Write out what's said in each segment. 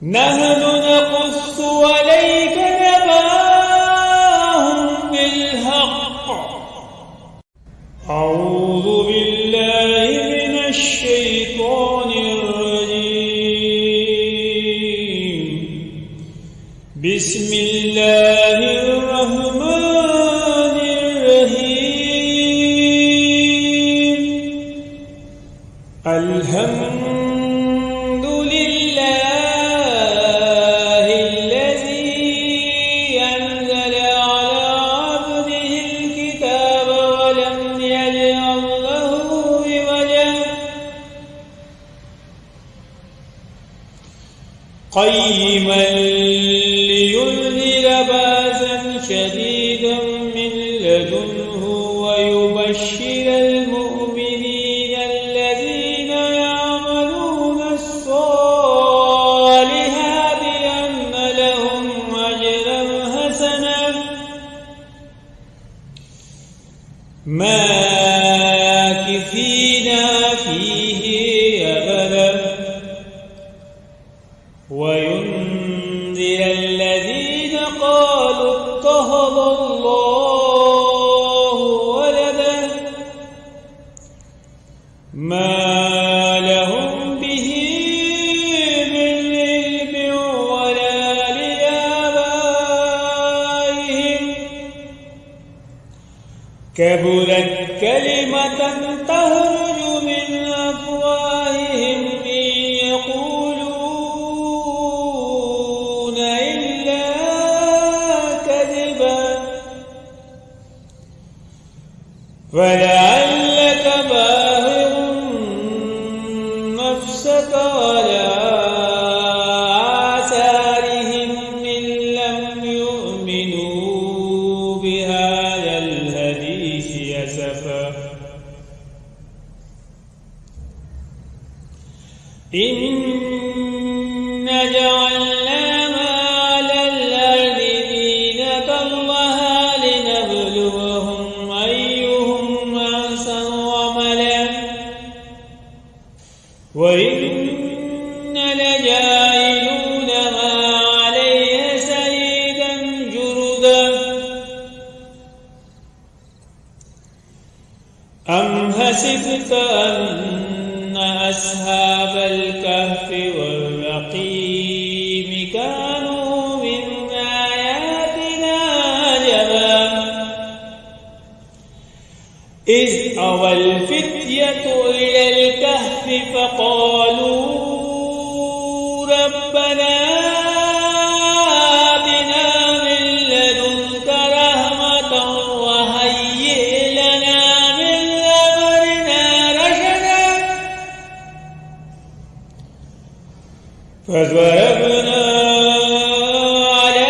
نحن نقص عليك نبأهم بالحق. أعوذ بالله من الشيطان الرجيم. بسم الله الرحمن الرحيم. الحمد لله الذي أنزل على عبده الكتاب ولم يجعل له عوجا قيما لينذر بأسا شديدا من لدنه ويبشر المؤمنين الذين يعملون الصالحات أن لهم أجرا حسنا ماكثين فيه أبدا وينذر الذين قالوا اتخذ الله ولدا ما لهم به من علم ولا لآبائهم كبرت كلمة تخرج من أفواههم إن يقولون إلا كذبا فلعلك باخع نفسك على آثارهم إن لم يؤمنوا بهذا الحديث أسفا. إنا جعلنا ما على الأرض زينة لها لنبلوهم أيهم أحسن عملا وإنا لجاعلون ما عليها صعيدا جرزا. أم حسبت أن أصحاب الكهف والرقيم كانوا من آياتنا عجبا إذ أوى الفتية إلى الكهف فقالوا ربنا آتنا من لدنك رحمة وهيئ لنا من أمرنا رشدا فضربنا على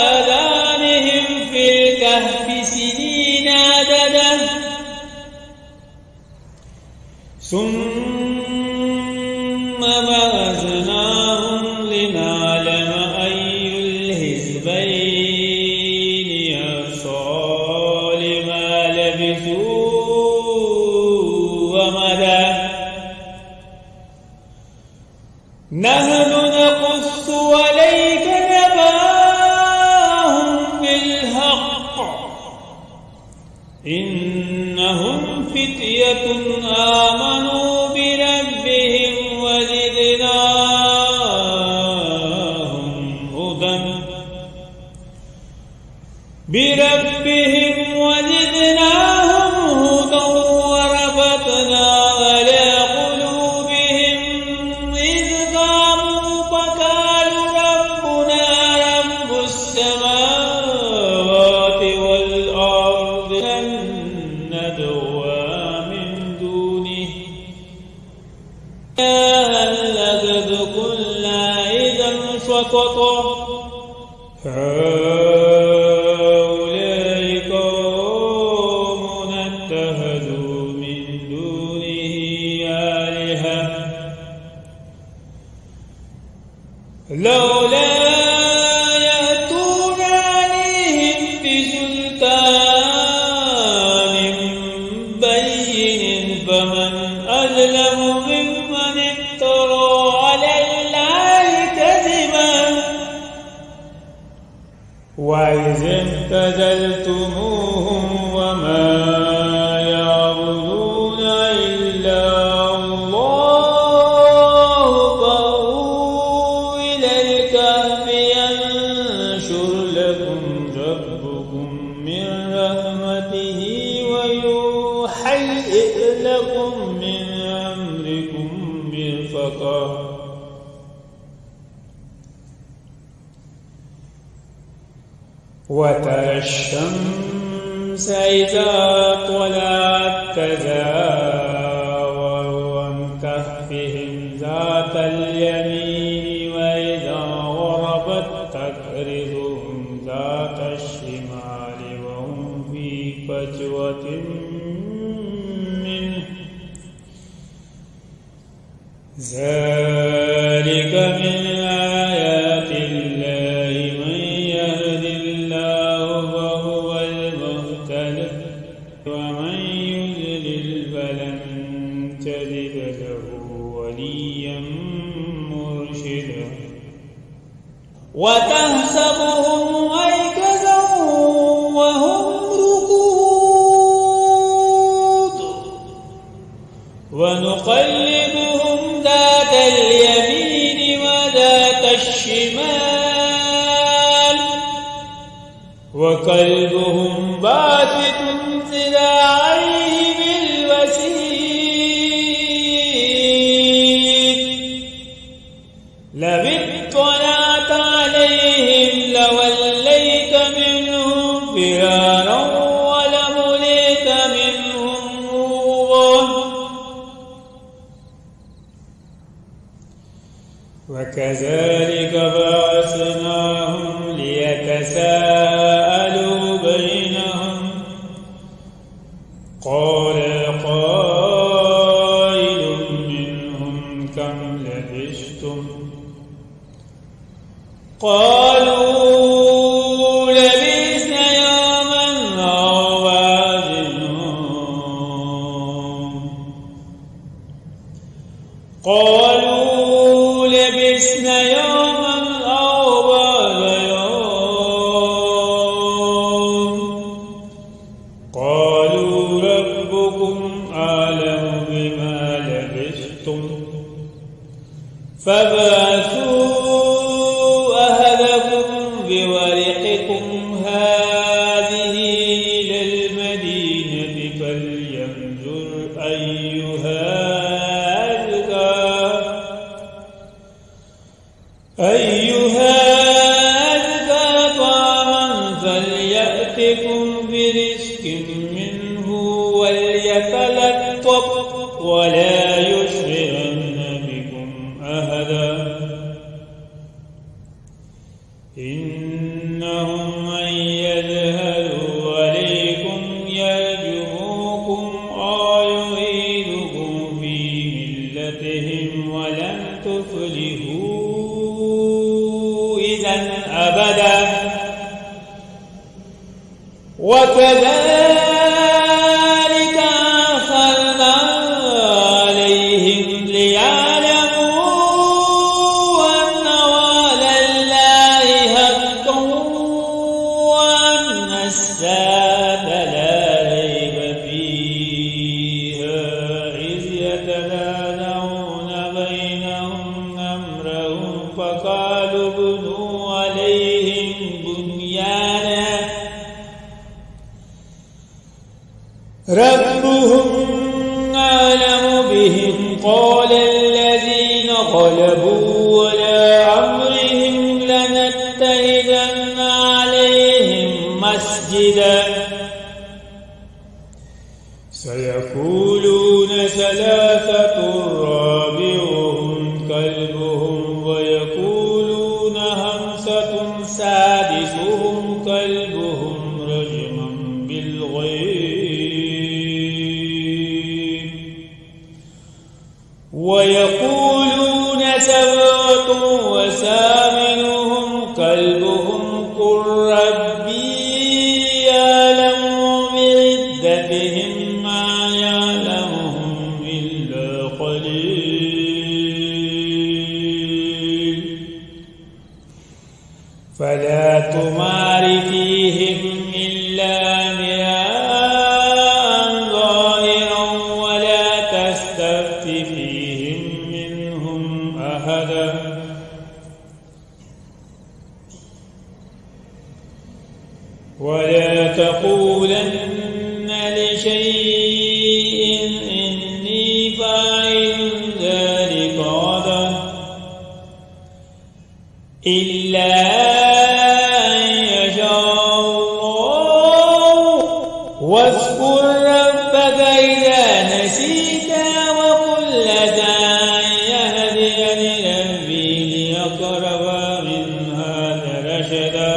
آذانهم في الكهف سنين عددا ثم بعثناهم لنعلم أي الحزبين أحصى لما لبثوا أمدا. نحن نقص عليك نبأهم بالحق إنهم فتية آمنوا بربهم وزدناهم هدى وربطنا على قلوبهم إذ قاموا فقالوا ربنا رب السماوات والأرض لن ندعو من دونه لقد قلنا إذا شططا. هؤلاء قوم اتخذوا من دونه آلهة لولا يأتون عليهم بسلطان بين فمن أظلم ممن افترى على الله كذبا اعتزلتموهم وما يعبدون إلا الله فأووا إلى الكهف ينشر لكم ربكم من رحمته ويهيئ لكم من أمركم مرفقا وترى الشمس إذا طلعت تزاور عن كهفهم ذات اليمين وإذا غربت تقرضهم ذات الشمال وهم في فجوة منه ذلك من آيات الله من يهد الله فهو المهتد ومن يضلل فلن تجد له وليا مرشدا وتحسبهم أيقظا وهم رقود ونقلبهم ذات اليمين وذات الشمال وكلبهم باسط ذراعيه بالوسيد لو اطلعت عليهم لوليت منهم فرارا ولملئت منهم رعبا وكذلك بعثناهم ليتساءلوا بينهم قال قائل منهم كم لبثتم قالوا لبثنا يوما أو بعض يوم قالوا لبثنا يوما أو بعض يوم قالوا ربكم أعلم بما لبثتم فابعثوا أهلكم بورقكم هذه إلى المدينة فلينظر أيها أزكى طعاما فليأتكم برزق منه وليتلطف ولا يشعرن بكم أحدا إنهم من يظهروا عليكم يرجموكم أو يعيدكم في ملتهم ولن تفلحوا إذا أبدا وكذلك أخذنا عليهم ليعلموا أن وعد الله حق وأن الساعة لا ريب فيها إذ يتنازعون بينهم أمرهم فقالوا ابنوا عليهم بنيانا ربهم أعلم بهم قال الذين غلبوا على أمرهم لنتخذن عليهم مسجدا سيقولون ثلاثة رابعهم كلبهم ويقولون خمسة سادسهم كلبهم رجما بالغيب ويقولون سبعة وثامنهم كلبهم قل ربي يعلم بعدتهم ما يعلمهم إلا قليل فلا تمار فيهم تقولن لشيء إني فاعل ذلك غدا إلا أن يشاء الله واذكر ربك إذا نسيت وقل لسى يهديني ربي لأقرب من هذا رشدا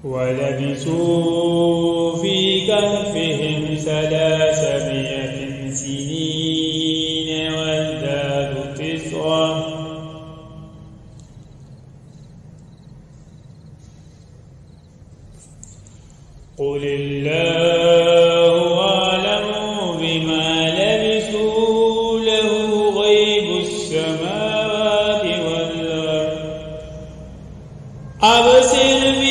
ولبثوا في كهفهم 300 سنين وازدادوا 9 قل الله أعلم بما لبثوا له غيب السماوات والأرض أبصر